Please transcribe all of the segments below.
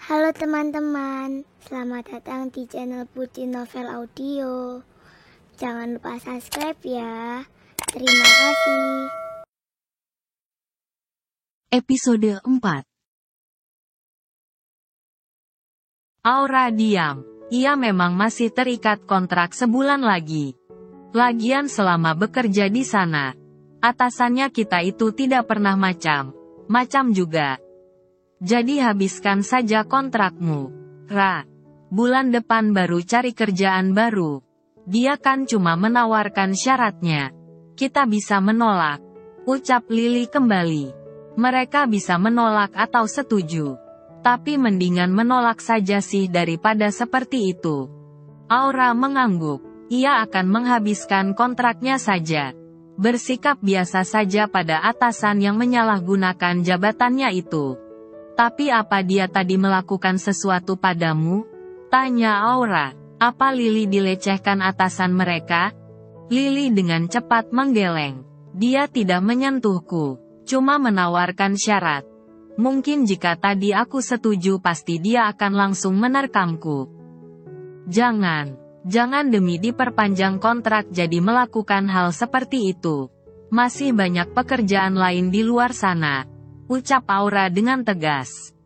Halo teman-teman, selamat datang di channel Putri Novel Audio. Jangan lupa subscribe ya. Terima kasih. Episode 4. Aura diam. Ia memang masih terikat kontrak sebulan lagi. Lagian selama bekerja di sana, atasannya kita itu tidak pernah macam juga. Jadi habiskan saja kontrakmu. Ra. Bulan depan baru cari kerjaan baru. Dia kan cuma menawarkan syaratnya. Kita bisa menolak. Ucap Lily kembali. Mereka bisa menolak atau setuju. Tapi mendingan menolak saja sih daripada seperti itu. Aura mengangguk. Ia akan menghabiskan kontraknya saja. Bersikap biasa saja pada atasan yang menyalahgunakan jabatannya itu. Tapi apa dia tadi melakukan sesuatu padamu? Tanya Aura. Apa Lily dilecehkan atasan mereka? Lily dengan cepat menggeleng. Dia tidak menyentuhku. Cuma menawarkan syarat. Mungkin jika tadi aku setuju pasti dia akan langsung menerkamku. Jangan demi diperpanjang kontrak jadi melakukan hal seperti itu. Masih banyak pekerjaan lain di luar sana. Ucap Aura dengan tegas.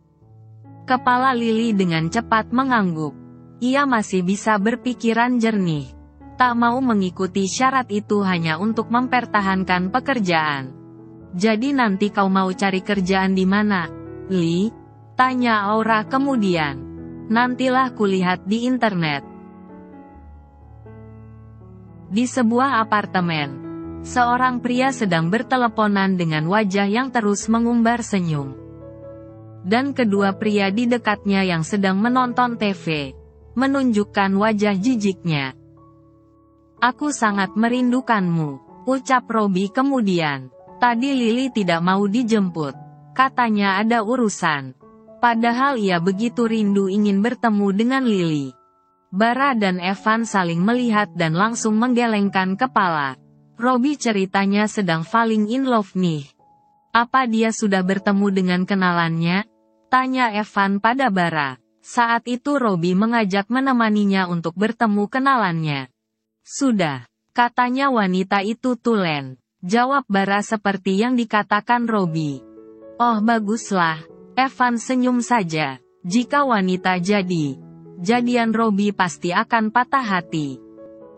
Kepala Lily dengan cepat mengangguk. Ia masih bisa berpikiran jernih. Tak mau mengikuti syarat itu hanya untuk mempertahankan pekerjaan. Jadi nanti kau mau cari kerjaan di mana, Li? Tanya Aura kemudian. Nantilah kulihat di internet. Di sebuah apartemen, seorang pria sedang berteleponan dengan wajah yang terus mengumbar senyum. Dan kedua pria di dekatnya yang sedang menonton TV, menunjukkan wajah jijiknya. Aku sangat merindukanmu, ucap Robi kemudian. Tadi Lily tidak mau dijemput. Katanya ada urusan. Padahal ia begitu rindu ingin bertemu dengan Lily. Bara dan Evan saling melihat dan langsung menggelengkan kepala. Robi ceritanya sedang falling in love nih. Apa dia sudah bertemu dengan kenalannya? Tanya Evan pada Bara. Saat itu Robi mengajak menemaninya untuk bertemu kenalannya. Sudah, katanya wanita itu tulen. Jawab Bara seperti yang dikatakan Robi. Oh baguslah, Evan senyum saja. Jika wanita jadian Robi pasti akan patah hati.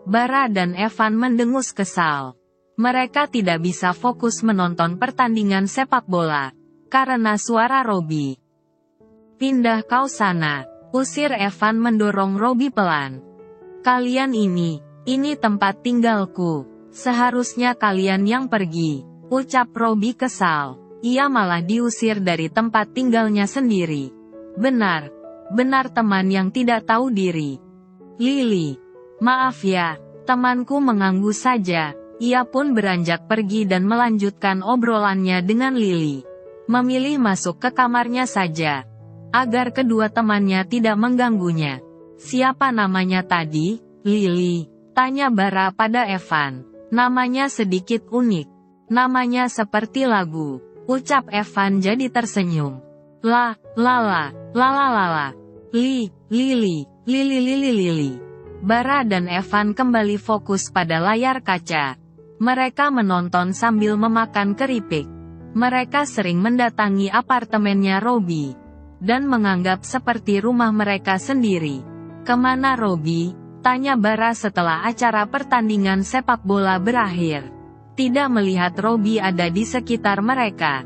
Bara dan Evan mendengus kesal. Mereka tidak bisa fokus menonton pertandingan sepak bola, karena suara Robi. Pindah kau sana, usir Evan mendorong Robi pelan. Kalian ini tempat tinggalku. Seharusnya kalian yang pergi, ucap Robi kesal. Ia malah diusir dari tempat tinggalnya sendiri. Benar teman yang tidak tahu diri. Lily, maaf ya, temanku mengganggu saja. Ia pun beranjak pergi dan melanjutkan obrolannya dengan Lily. Memilih masuk ke kamarnya saja, agar kedua temannya tidak mengganggunya. Siapa namanya tadi? Lily, tanya Bara pada Evan. Namanya sedikit unik. Namanya seperti lagu, ucap Evan jadi tersenyum. Lala. Lily. Bara dan Evan kembali fokus pada layar kaca. Mereka menonton sambil memakan keripik. Mereka sering mendatangi apartemennya Robi, dan menganggap seperti rumah mereka sendiri. Kemana Robi? Tanya Bara setelah acara pertandingan sepak bola berakhir. Tidak melihat Robi ada di sekitar mereka.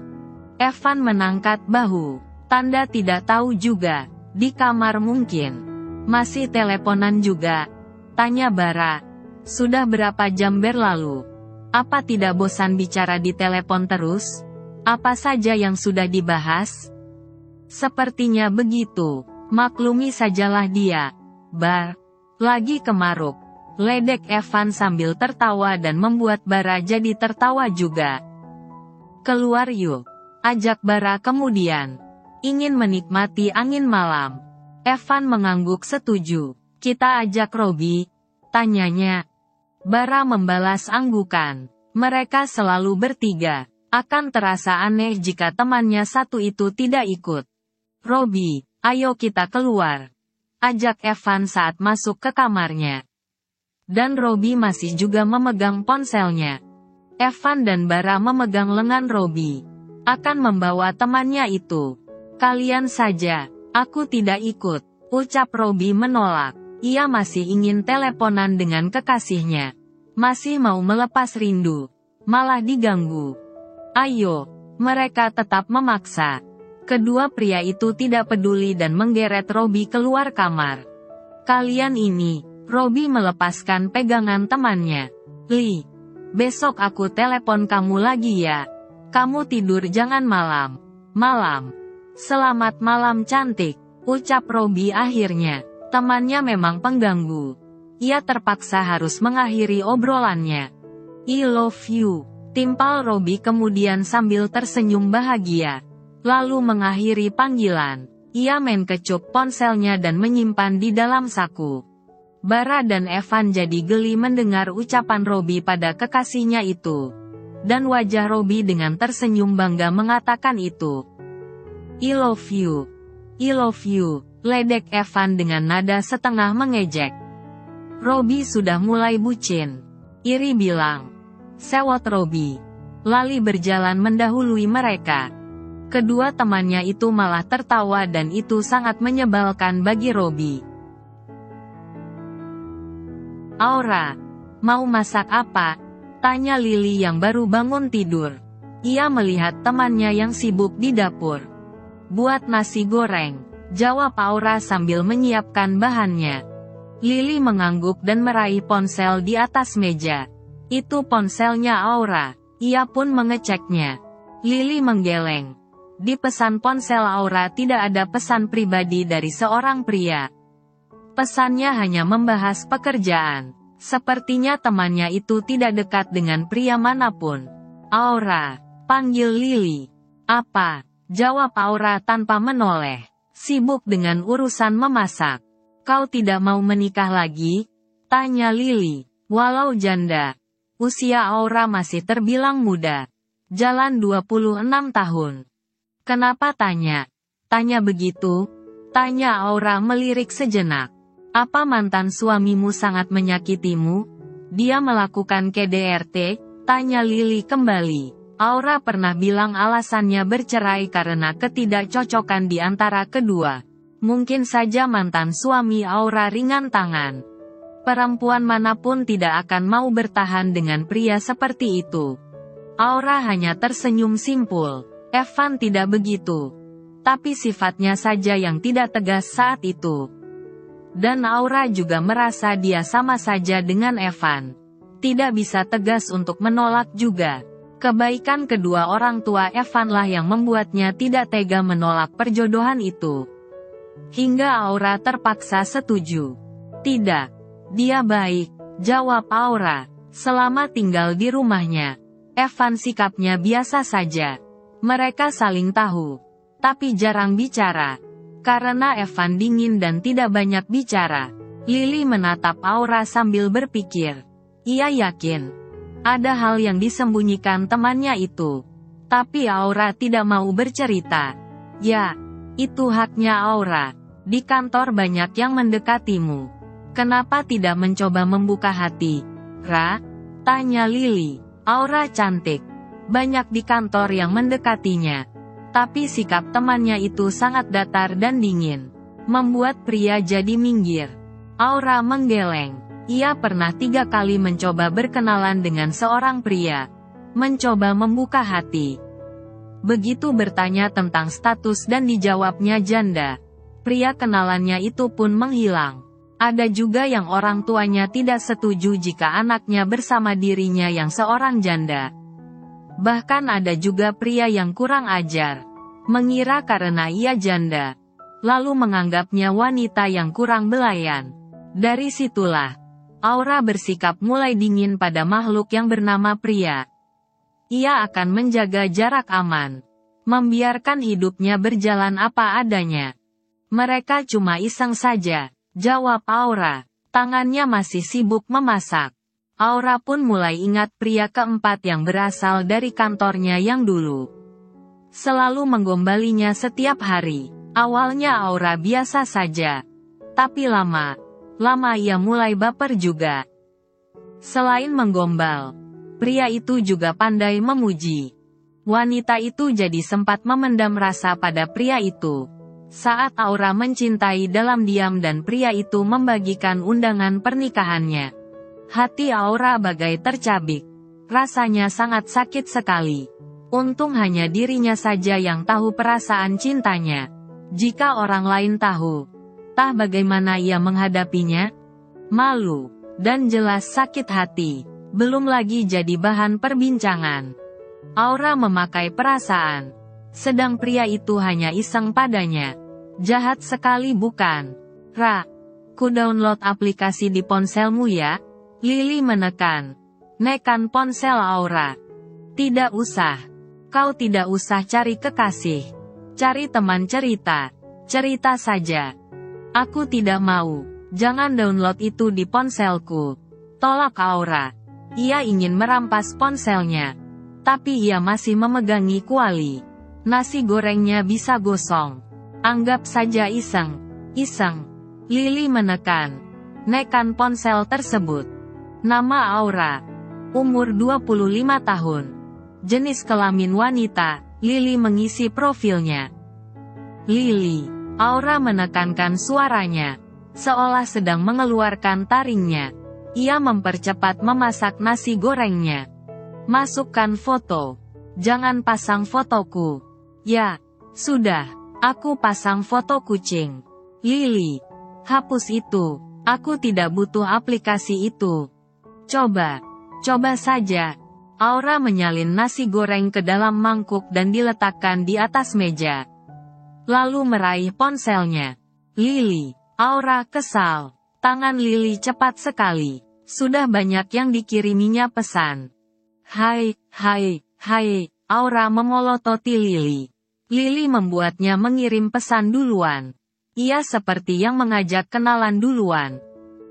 Evan menangkat bahu. Tanda tidak tahu juga. Di kamar mungkin. Masih teleponan juga? Tanya Bara. Sudah berapa jam berlalu? Apa tidak bosan bicara di telepon terus? Apa saja yang sudah dibahas? Sepertinya begitu. Maklumi sajalah dia. Lagi kemaruk. Ledek Evan sambil tertawa dan membuat Bara jadi tertawa juga. Keluar yuk, ajak Bara kemudian. Ingin menikmati angin malam. Evan mengangguk setuju. Kita ajak Robi? Tanyanya. Bara membalas anggukan. Mereka selalu bertiga. Akan terasa aneh jika temannya satu itu tidak ikut. Robi, Ayo kita keluar. Ajak Evan saat masuk ke kamarnya. Dan Robbie masih juga memegang ponselnya. Evan dan Bara memegang lengan Robbie. Akan membawa temannya itu. Kalian saja, aku tidak ikut, ucap Robbie menolak. Ia masih ingin teleponan dengan kekasihnya. Masih mau melepas rindu. Malah diganggu. Ayo, mereka tetap memaksa. Kedua pria itu tidak peduli dan menggeret Robbie keluar kamar. Kalian ini, Robbie melepaskan pegangan temannya. Lee, besok aku telepon kamu lagi ya. Kamu tidur jangan malam. Malam. Selamat malam cantik, ucap Robbie akhirnya. Temannya memang pengganggu. Ia terpaksa harus mengakhiri obrolannya. I love you, timpal Robbie kemudian sambil tersenyum bahagia. Lalu mengakhiri panggilan. Ia main kecup ponselnya dan menyimpan di dalam saku. Bara dan Evan jadi geli mendengar ucapan Robbie pada kekasihnya itu. Dan wajah Robbie dengan tersenyum bangga mengatakan itu. I love you. I love you, ledek Evan dengan nada setengah mengejek. Robbie sudah mulai bucin. Iri bilang. Sewot Robbie. Lali berjalan mendahului mereka. Kedua temannya itu malah tertawa dan itu sangat menyebalkan bagi Robbie. Aura, mau masak apa? Tanya Lily yang baru bangun tidur. Ia melihat temannya yang sibuk di dapur. Buat nasi goreng, jawab Aura sambil menyiapkan bahannya. Lily mengangguk dan meraih ponsel di atas meja. Itu ponselnya Aura. Ia pun mengeceknya. Lily menggeleng. Di pesan ponsel Aura tidak ada pesan pribadi dari seorang pria. Pesannya hanya membahas pekerjaan. Sepertinya temannya itu tidak dekat dengan pria manapun. Aura, panggil Lily. Apa? Jawab Aura tanpa menoleh. Sibuk dengan urusan memasak. Kau tidak mau menikah lagi? Tanya Lily. Walau janda, usia Aura masih terbilang muda. Jalan 26 tahun. Kenapa tanya? Tanya begitu? Tanya Aura melirik sejenak. Apa mantan suamimu sangat menyakitimu? Dia melakukan KDRT? Tanya Lily kembali. Aura pernah bilang alasannya bercerai karena ketidakcocokan di antara kedua. Mungkin saja mantan suami Aura ringan tangan. Perempuan manapun tidak akan mau bertahan dengan pria seperti itu. Aura hanya tersenyum simpul. Evan tidak begitu. Tapi sifatnya saja yang tidak tegas saat itu. Dan Aura juga merasa dia sama saja dengan Evan. Tidak bisa tegas untuk menolak juga. Kebaikan kedua orang tua Evan lah yang membuatnya tidak tega menolak perjodohan itu. Hingga Aura terpaksa setuju. Tidak. Dia baik, jawab Aura. Selama tinggal di rumahnya. Evan sikapnya biasa saja. Mereka saling tahu, tapi jarang bicara. Karena Evan dingin dan tidak banyak bicara. Lily menatap Aura sambil berpikir. Ia yakin ada hal yang disembunyikan temannya itu. Tapi Aura tidak mau bercerita. Ya, itu haknya Aura. Di kantor banyak yang mendekatimu. Kenapa tidak mencoba membuka hati? Ra? Tanya Lily. Aura cantik. Banyak di kantor yang mendekatinya. Tapi sikap temannya itu sangat datar dan dingin. Membuat pria jadi minggir. Aura menggeleng. Ia pernah 3 kali mencoba berkenalan dengan seorang pria. Mencoba membuka hati. Begitu bertanya tentang status dan dijawabnya janda. Pria kenalannya itu pun menghilang. Ada juga yang orang tuanya tidak setuju jika anaknya bersama dirinya yang seorang janda. Bahkan ada juga pria yang kurang ajar. Mengira karena ia janda. Lalu menganggapnya wanita yang kurang belayan. Dari situlah, Aura bersikap mulai dingin pada makhluk yang bernama pria. Ia akan menjaga jarak aman. Membiarkan hidupnya berjalan apa adanya. Mereka cuma iseng saja, jawab Aura. Tangannya masih sibuk memasak. Aura pun mulai ingat pria keempat yang berasal dari kantornya yang dulu. Selalu menggombalinya setiap hari. Awalnya Aura biasa saja. Tapi lama ia mulai baper juga. Selain menggombal, pria itu juga pandai memuji. Wanita itu jadi sempat memendam rasa pada pria itu. Saat Aura mencintai dalam diam dan pria itu membagikan undangan pernikahannya. Hati Aura bagai tercabik. Rasanya sangat sakit sekali. Untung hanya dirinya saja yang tahu perasaan cintanya. Jika orang lain tahu, entah bagaimana ia menghadapinya. Malu, dan jelas sakit hati. Belum lagi jadi bahan perbincangan. Aura memakai perasaan. Sedang pria itu hanya iseng padanya. Jahat sekali bukan? Ra, ku download aplikasi di ponselmu ya? Lily menekan. Nekan ponsel Aura. Tidak usah. Kau tidak usah cari kekasih. Cari teman cerita. Cerita saja. Aku tidak mau. Jangan download itu di ponselku. Tolak Aura. Ia ingin merampas ponselnya. Tapi ia masih memegangi kuali. Nasi gorengnya bisa gosong. Anggap saja iseng. Iseng. Lily menekan. Nekan ponsel tersebut. Nama Aura. Umur 25 tahun. Jenis kelamin wanita. Lily mengisi profilnya. Lily. Aura menekankan suaranya. Seolah sedang mengeluarkan taringnya. Ia mempercepat memasak nasi gorengnya. Masukkan foto. Jangan pasang fotoku. Ya, sudah. Aku pasang foto kucing. Lily. Hapus itu. Aku tidak butuh aplikasi itu. Coba saja. Aura menyalin nasi goreng ke dalam mangkuk dan diletakkan di atas meja. Lalu meraih ponselnya. Lily. Aura kesal. Tangan Lily cepat sekali. Sudah banyak yang dikiriminya pesan. Hai, Aura memolototi Lily. Lily membuatnya mengirim pesan duluan. Ia seperti yang mengajak kenalan duluan.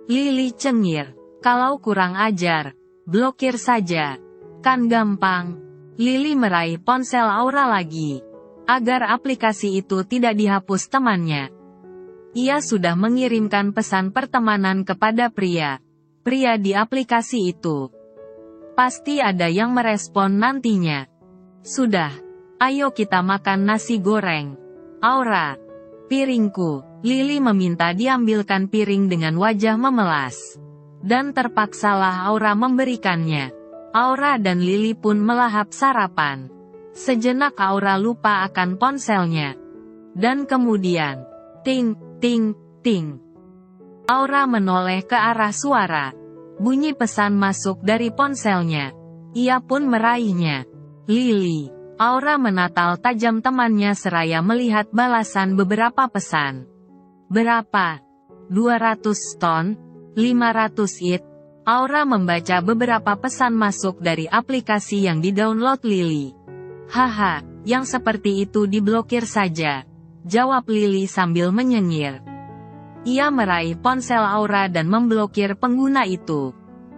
Lily cengir. Kalau kurang ajar, blokir saja. Kan gampang. Lily meraih ponsel Aura lagi. Agar aplikasi itu tidak dihapus temannya. Ia sudah mengirimkan pesan pertemanan kepada pria di aplikasi itu. Pasti ada yang merespon nantinya. Sudah. Ayo kita makan nasi goreng. Aura. Piringku. Lily meminta diambilkan piring dengan wajah memelas. Dan terpaksalah Aura memberikannya. Aura dan Lily pun melahap sarapan. Sejenak Aura lupa akan ponselnya. Dan kemudian, ting, ting, ting. Aura menoleh ke arah suara. Bunyi pesan masuk dari ponselnya. Ia pun meraihnya. Lily. Aura menatal tajam temannya seraya melihat balasan beberapa pesan. Berapa? 200 ton? 500 it? Aura membaca beberapa pesan masuk dari aplikasi yang didownload Lily. Haha, yang seperti itu diblokir saja. Jawab Lily sambil menyengir. Ia meraih ponsel Aura dan memblokir pengguna itu.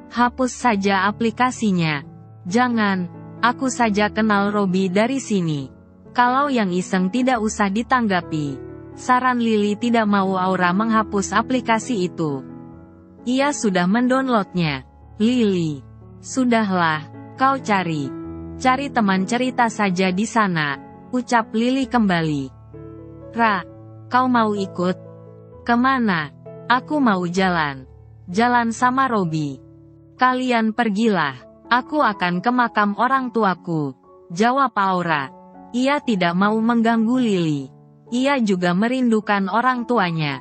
Hapus saja aplikasinya. Jangan, aku saja kenal Robby dari sini. Kalau yang iseng tidak usah ditanggapi. Saran Lily tidak mau Aura menghapus aplikasi itu. Ia sudah mendownloadnya. Lily. Sudahlah, kau cari teman cerita saja di sana, ucap Lily kembali. Ra, kau mau ikut? Kemana? Aku mau jalan. Jalan sama Robby. Kalian pergilah. Aku akan ke makam orang tuaku. Jawab Aura. Ia tidak mau mengganggu Lily. Ia juga merindukan orang tuanya.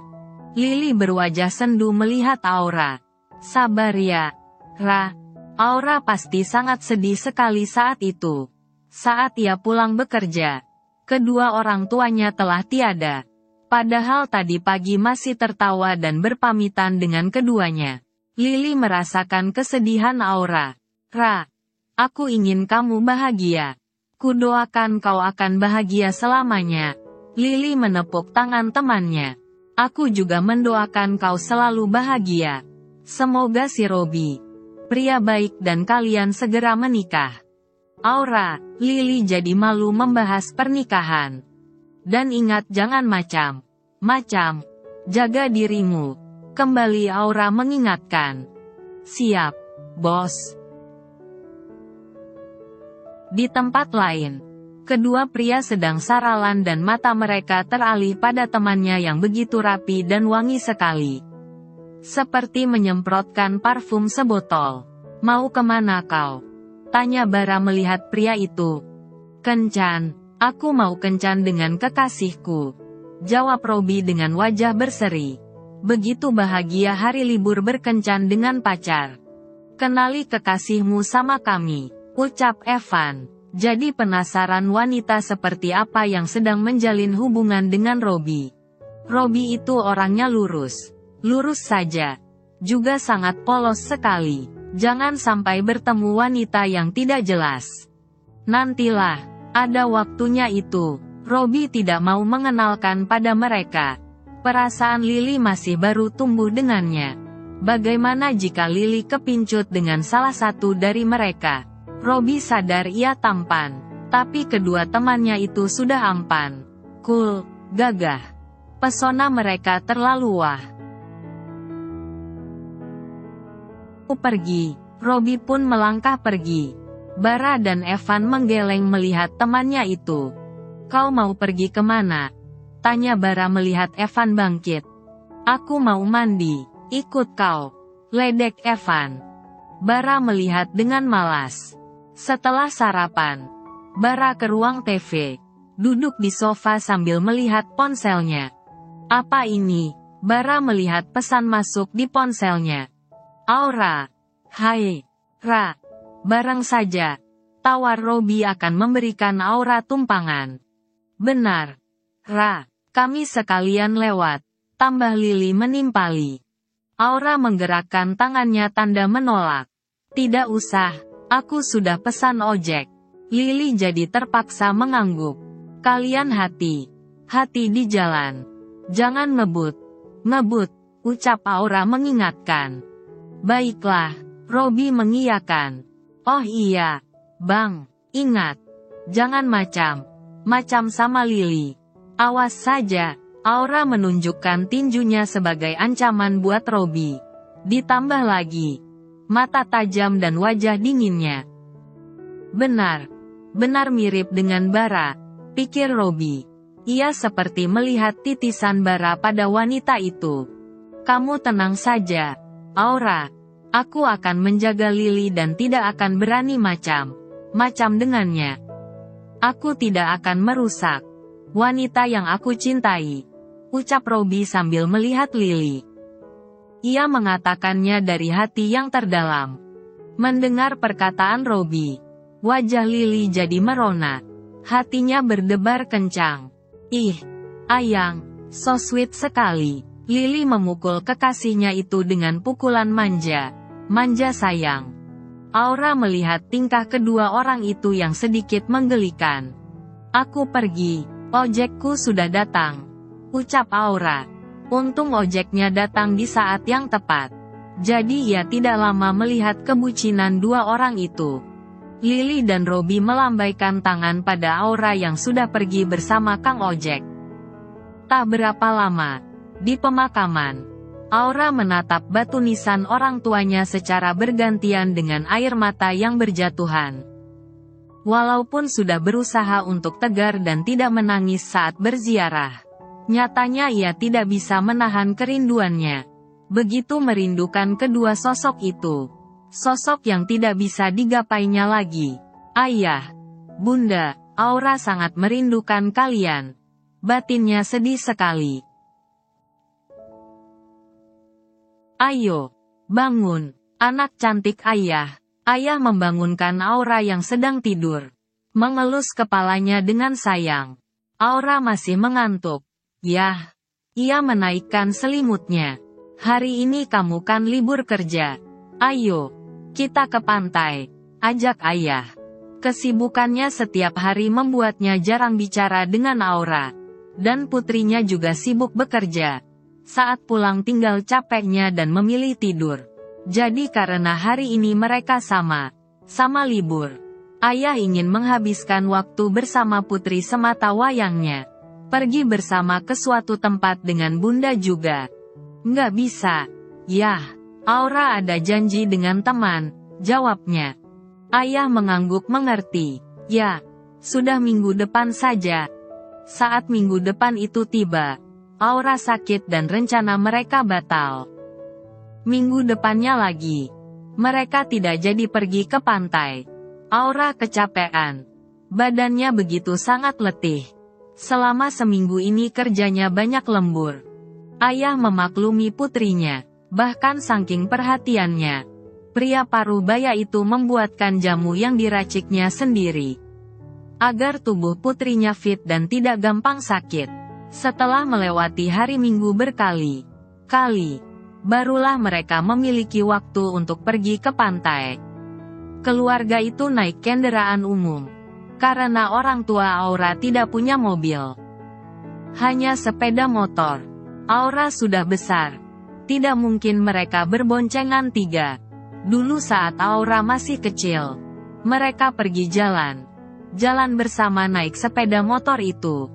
Lily berwajah sendu melihat Aura. Sabar ya, Ra. Aura pasti sangat sedih sekali saat itu. Saat ia pulang bekerja, kedua orang tuanya telah tiada. Padahal tadi pagi masih tertawa dan berpamitan dengan keduanya. Lily merasakan kesedihan Aura. Ra, aku ingin kamu bahagia. Kudoakan kau akan bahagia selamanya. Lily menepuk tangan temannya. Aku juga mendoakan kau selalu bahagia. Semoga si Robby, pria baik dan kalian segera menikah. Aura, Lily jadi malu membahas pernikahan. Dan ingat jangan macam-macam. Jaga dirimu. Kembali Aura mengingatkan. Siap, bos. Di tempat lain, kedua pria sedang saralan dan mata mereka teralih pada temannya yang begitu rapi dan wangi sekali. Seperti menyemprotkan parfum sebotol. Mau kemana kau? Tanya Bara melihat pria itu. Kencan, aku mau kencan dengan kekasihku. Jawab Robby dengan wajah berseri. Begitu bahagia hari libur berkencan dengan pacar. Kenali kekasihmu sama kami, ucap Evan. Jadi penasaran wanita seperti apa yang sedang menjalin hubungan dengan Robby. Robby itu orangnya lurus saja. Juga sangat polos sekali. Jangan sampai bertemu wanita yang tidak jelas. Nantilah, ada waktunya itu. Robby tidak mau mengenalkan pada mereka. Perasaan Lily masih baru tumbuh dengannya. Bagaimana jika Lily kepincut dengan salah satu dari mereka? Robby sadar ia tampan, tapi kedua temannya itu sudah ampan, cool, gagah. Pesona mereka terlalu wah. Pergi, Robby pun melangkah pergi. Bara dan Evan menggeleng melihat temannya itu. Kau mau pergi kemana? Tanya Bara melihat Evan bangkit. Aku mau mandi, ikut kau. Ledek Evan. Bara melihat dengan malas. Setelah sarapan, Bara ke ruang TV. Duduk di sofa sambil melihat ponselnya. Apa ini? Bara melihat pesan masuk di ponselnya. Aura. Hai, Ra. Barang saja. Tawar Robby akan memberikan Aura tumpangan. Benar. Ra. Kami sekalian lewat. Tambah Lily menimpali. Aura menggerakkan tangannya tanda menolak. Tidak usah, aku sudah pesan ojek. Lily jadi terpaksa mengangguk. Kalian hati-hati di jalan. Jangan ngebut, ucap Aura mengingatkan. Baiklah, Robby mengiyakan. Oh iya, Bang, ingat. Jangan macam sama Lily. Awas saja, Aura menunjukkan tinjunya sebagai ancaman buat Robby. Ditambah lagi, mata tajam dan wajah dinginnya. Benar mirip dengan Bara, pikir Robby. Ia seperti melihat titisan bara pada wanita itu. Kamu tenang saja, Aura. Aku akan menjaga Lily dan tidak akan berani macam dengannya. Aku tidak akan merusak wanita yang aku cintai, ucap Robby sambil melihat Lily. Ia mengatakannya dari hati yang terdalam. Mendengar perkataan Robby, wajah Lily jadi merona. Hatinya berdebar kencang. Ih, Ayang, so sweet sekali. Lily memukul kekasihnya itu dengan pukulan manja sayang. Aura melihat tingkah kedua orang itu yang sedikit menggelikan. Aku pergi, ojekku sudah datang, ucap Aura. Untung ojeknya datang di saat yang tepat. Jadi ia tidak lama melihat kebucinan dua orang itu. Lily dan Robby melambaikan tangan pada Aura yang sudah pergi bersama Kang Ojek. Tak berapa lama, di pemakaman, Aura menatap batu nisan orang tuanya secara bergantian dengan air mata yang berjatuhan. Walaupun sudah berusaha untuk tegar dan tidak menangis saat berziarah, nyatanya ia tidak bisa menahan kerinduannya. Begitu merindukan kedua sosok itu. Sosok yang tidak bisa digapainya lagi. Ayah, Bunda, Aura sangat merindukan kalian. Batinnya sedih sekali. Ayo, bangun, anak cantik ayah. Ayah membangunkan Aura yang sedang tidur. Mengelus kepalanya dengan sayang. Aura masih mengantuk. Yah. Ia menaikkan selimutnya. Hari ini kamu kan libur kerja. Ayo, kita ke pantai. Ajak ayah. Kesibukannya setiap hari membuatnya jarang bicara dengan Aura. Dan putrinya juga sibuk bekerja. Saat pulang tinggal capeknya dan memilih tidur. Jadi karena hari ini mereka sama libur, ayah ingin menghabiskan waktu bersama putri semata wayangnya. Pergi bersama ke suatu tempat dengan Bunda juga. Nggak bisa. Yah, Aura ada janji dengan teman, jawabnya. Ayah mengangguk mengerti. Ya, sudah minggu depan saja. Saat minggu depan itu tiba, Aura sakit dan rencana mereka batal. Minggu depannya lagi, mereka tidak jadi pergi ke pantai. Aura kecapean. Badannya begitu sangat letih. Selama seminggu ini kerjanya banyak lembur. Ayah memaklumi putrinya, bahkan saking perhatiannya. Pria Parubaya itu membuatkan jamu yang diraciknya sendiri, agar tubuh putrinya fit dan tidak gampang sakit. Setelah melewati hari Minggu berkali-kali, barulah mereka memiliki waktu untuk pergi ke pantai. Keluarga itu naik kendaraan umum, karena orang tua Aura tidak punya mobil. Hanya sepeda motor. Aura sudah besar. Tidak mungkin mereka berboncengan tiga. Dulu saat Aura masih kecil, mereka pergi jalan bersama naik sepeda motor itu.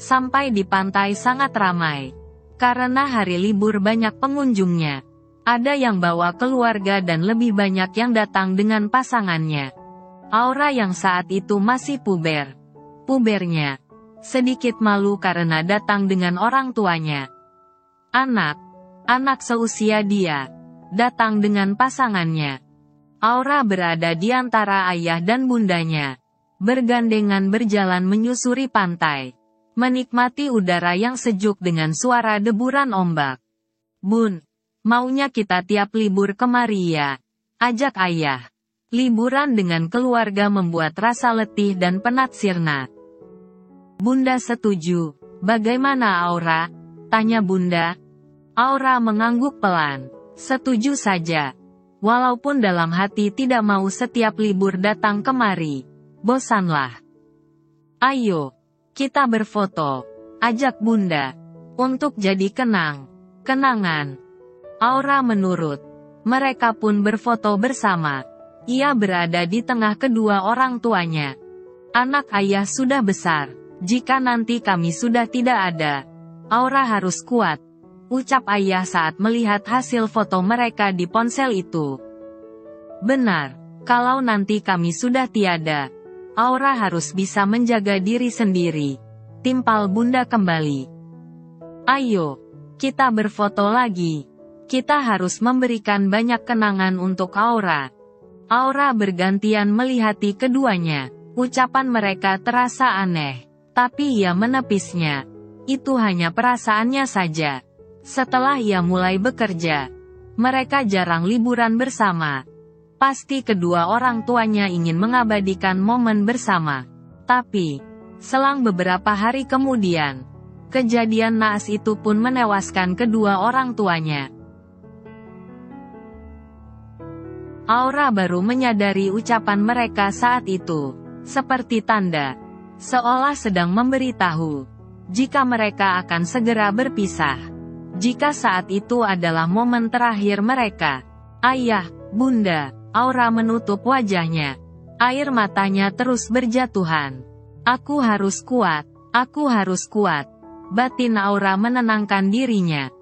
Sampai di pantai sangat ramai. Karena hari libur banyak pengunjungnya. Ada yang bawa keluarga dan lebih banyak yang datang dengan pasangannya. Aura yang saat itu masih pubernya, sedikit malu karena datang dengan orang tuanya. Anak seusia dia, datang dengan pasangannya. Aura berada di antara ayah dan bundanya, bergandengan berjalan menyusuri pantai, menikmati udara yang sejuk dengan suara deburan ombak. Bun, maunya kita tiap libur kemari ya, ajak ayah. Liburan dengan keluarga membuat rasa letih dan penat sirna. Bunda setuju. Bagaimana Aura? Tanya Bunda. Aura mengangguk pelan. Setuju saja. Walaupun dalam hati tidak mau setiap libur datang kemari. Bosanlah. Ayo, kita berfoto. Ajak Bunda. Untuk jadi kenangan. Aura menurut. Mereka pun berfoto bersama. Ia berada di tengah kedua orang tuanya. Anak ayah sudah besar. Jika nanti kami sudah tidak ada, Aura harus kuat, ucap ayah saat melihat hasil foto mereka di ponsel itu. Benar, kalau nanti kami sudah tiada, Aura harus bisa menjaga diri sendiri, timpal Bunda kembali. Ayo, kita berfoto lagi. Kita harus memberikan banyak kenangan untuk Aura. Aura bergantian melihati keduanya. Ucapan mereka terasa aneh, tapi ia menepisnya. Itu hanya perasaannya saja. Setelah ia mulai bekerja, mereka jarang liburan bersama. Pasti kedua orang tuanya ingin mengabadikan momen bersama. Tapi, selang beberapa hari kemudian, kejadian naas itu pun menewaskan kedua orang tuanya. Aura baru menyadari ucapan mereka saat itu, seperti tanda, seolah sedang memberitahu, jika mereka akan segera berpisah. Jika saat itu adalah momen terakhir mereka. Ayah, Bunda, Aura menutup wajahnya. Air matanya terus berjatuhan. Aku harus kuat, batin Aura menenangkan dirinya.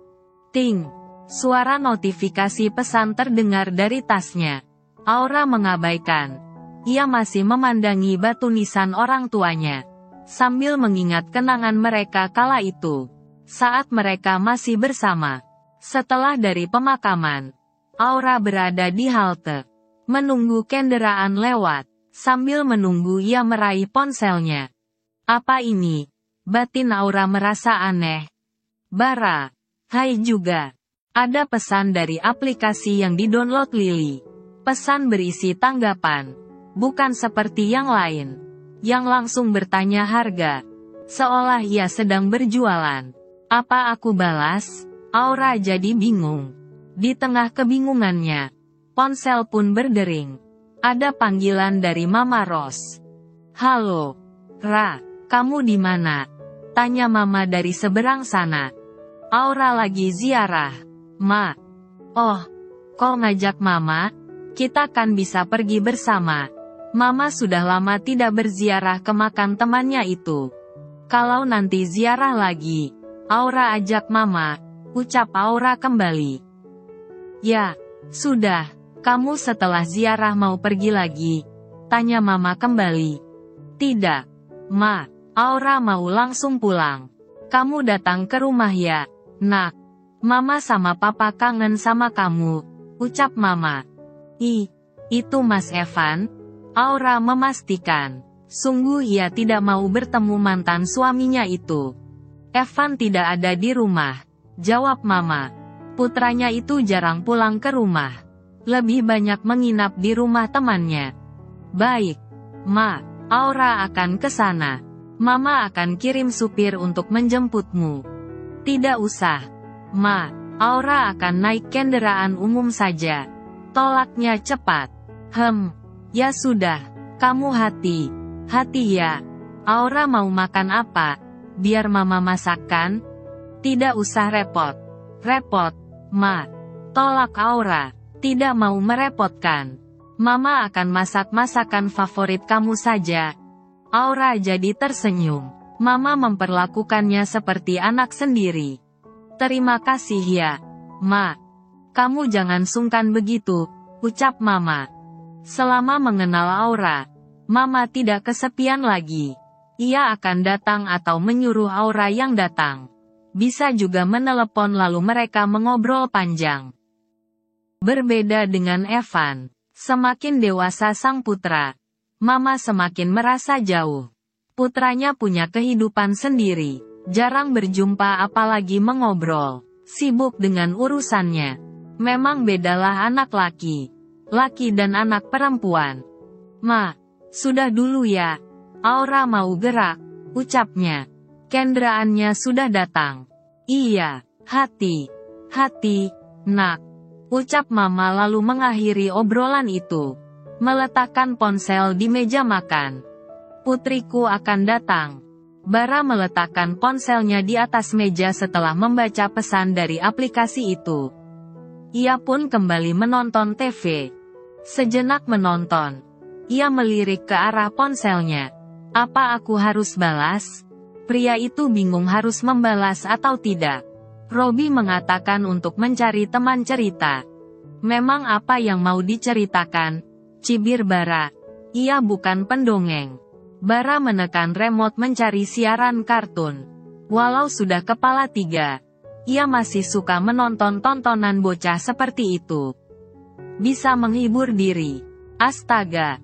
Ting! Suara notifikasi pesan terdengar dari tasnya. Aura mengabaikan. Ia masih memandangi batu nisan orang tuanya, sambil mengingat kenangan mereka kala itu, saat mereka masih bersama. Setelah dari pemakaman, Aura berada di halte, menunggu kendaraan lewat, sambil menunggu ia meraih ponselnya. Apa ini? Batin Aura merasa aneh. Bara, hai juga. Ada pesan dari aplikasi yang didownload Lily. Pesan berisi tanggapan. Bukan seperti yang lain, yang langsung bertanya harga. Seolah ia sedang berjualan. Apa aku balas? Aura jadi bingung. Di tengah kebingungannya, ponsel pun berdering. Ada panggilan dari Mama Ros. Halo, Ra, kamu di mana? Tanya Mama dari seberang sana. Aura lagi ziarah. Ma. Oh, kau ngajak Mama? Kita kan bisa pergi bersama. Mama sudah lama tidak berziarah ke makam temannya itu. Kalau nanti ziarah lagi, Aura ajak Mama, ucap Aura kembali. Ya, sudah, kamu setelah ziarah mau pergi lagi? Tanya Mama kembali. Tidak, Ma, Aura mau langsung pulang. Kamu datang ke rumah ya, Nak. Mama sama Papa kangen sama kamu, ucap Mama. Itu Mas Evan? Aura memastikan. Sungguh ia tidak mau bertemu mantan suaminya itu. Evan tidak ada di rumah, jawab Mama. Putranya itu jarang pulang ke rumah. Lebih banyak menginap di rumah temannya. Baik, Ma, Aura akan ke sana. Mama akan kirim supir untuk menjemputmu. Tidak usah, Ma, Aura akan naik kendaraan umum saja. Tolaknya cepat. Ya sudah, kamu hati ya. Aura mau makan apa? Biar Mama masakkan? Tidak usah repot, Ma. Tolak Aura, tidak mau merepotkan. Mama akan masak masakan favorit kamu saja. Aura jadi tersenyum. Mama memperlakukannya seperti anak sendiri. Terima kasih ya, Ma. Kamu jangan sungkan begitu, ucap Mama. Selama mengenal Aura, Mama tidak kesepian lagi. Ia akan datang atau menyuruh Aura yang datang. Bisa juga menelepon lalu mereka mengobrol panjang. Berbeda dengan Evan, semakin dewasa sang putra, Mama semakin merasa jauh. Putranya punya kehidupan sendiri, jarang berjumpa apalagi mengobrol, sibuk dengan urusannya. Memang bedalah anak laki dan anak perempuan. Ma, sudah dulu ya. Aura mau gerak, ucapnya. Kendaraannya sudah datang. Iya, hati, Nak. Ucap Mama lalu mengakhiri obrolan itu. Meletakkan ponsel di meja makan. Putriku akan datang. Bara meletakkan ponselnya di atas meja setelah membaca pesan dari aplikasi itu. Ia pun kembali menonton TV. Sejenak menonton. Ia melirik ke arah ponselnya. Apa aku harus balas? Pria itu bingung harus membalas atau tidak. Robi mengatakan untuk mencari teman cerita. Memang apa yang mau diceritakan? Cibir Bara. Ia bukan pendongeng. Bara menekan remote mencari siaran kartun. Walau sudah kepala 3, ia masih suka menonton tontonan bocah seperti itu. Bisa menghibur diri. Astaga.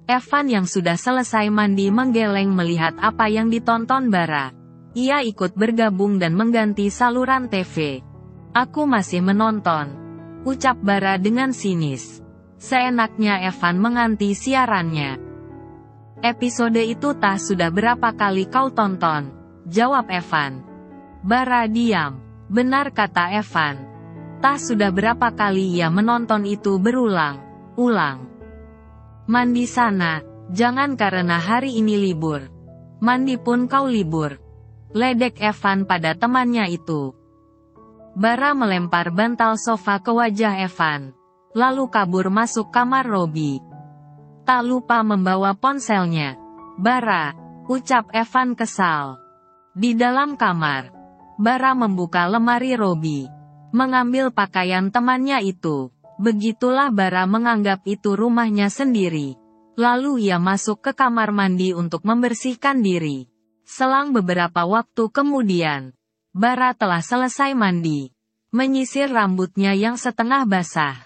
Evan yang sudah selesai mandi menggeleng melihat apa yang ditonton Bara. Ia ikut bergabung dan mengganti saluran TV. Aku masih menonton, ucap Bara dengan sinis. Seenaknya Evan mengganti siarannya. Episode itu tah sudah berapa kali kau tonton? Jawab Evan. Bara diam. Benar kata Evan. Tah sudah berapa kali ia menonton itu berulang-ulang. Mandi sana, jangan karena hari ini libur. Mandi pun kau libur. Ledek Evan pada temannya itu. Bara melempar bantal sofa ke wajah Evan. Lalu kabur masuk kamar Robi. Tak lupa membawa ponselnya. Bara, ucap Evan kesal. Di dalam kamar, Bara membuka lemari Robi. Mengambil pakaian temannya itu. Begitulah Bara menganggap itu rumahnya sendiri. Lalu ia masuk ke kamar mandi untuk membersihkan diri. Selang beberapa waktu kemudian, Bara telah selesai mandi. Menyisir rambutnya yang setengah basah.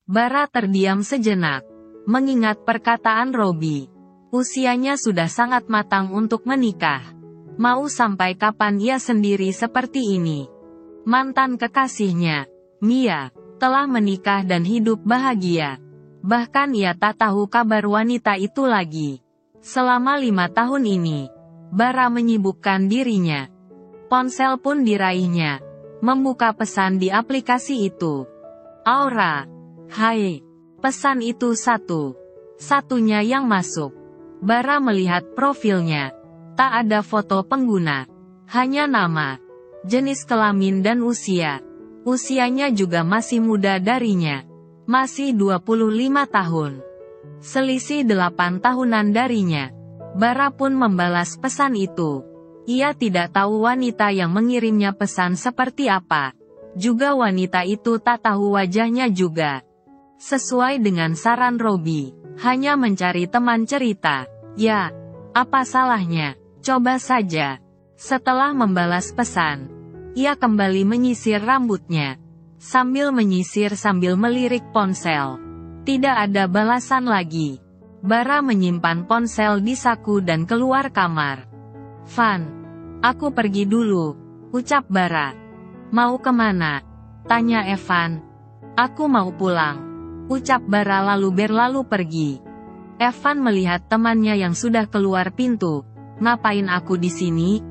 Bara terdiam sejenak. Mengingat perkataan Robi. Usianya sudah sangat matang untuk menikah. Mau sampai kapan ia sendiri seperti ini? Mantan kekasihnya, Mia, telah menikah dan hidup bahagia. Bahkan ia tak tahu kabar wanita itu lagi. Selama 5 tahun ini, Bara menyibukkan dirinya. Ponsel pun diraihnya. Membuka pesan di aplikasi itu. Aura. Hai. Pesan itu satu-satunya yang masuk. Bara melihat profilnya. Tak ada foto pengguna. Hanya nama, jenis kelamin dan usia. Usianya juga masih muda darinya. Masih 25 tahun. Selisih 8 tahunan darinya. Bara pun membalas pesan itu. Ia tidak tahu wanita yang mengirimnya pesan seperti apa. Juga wanita itu tak tahu wajahnya juga. Sesuai dengan saran Robby, hanya mencari teman cerita. Ya, apa salahnya? Coba saja. Setelah membalas pesan, ia kembali menyisir rambutnya. Sambil menyisir sambil melirik ponsel. Tidak ada balasan lagi. Bara menyimpan ponsel di saku dan keluar kamar. "Van, aku pergi dulu," ucap Bara. "Mau kemana?" tanya Evan. "Aku mau pulang," ucap Bara lalu berlalu pergi. Evan melihat temannya yang sudah keluar pintu. "Ngapain aku di sini?"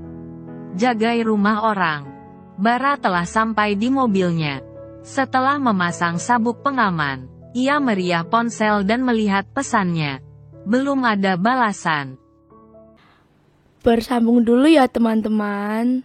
"Jagai rumah orang." Bara telah sampai di mobilnya. Setelah memasang sabuk pengaman, ia meriah ponsel dan melihat pesannya. Belum ada balasan. Bersambung dulu ya teman-teman.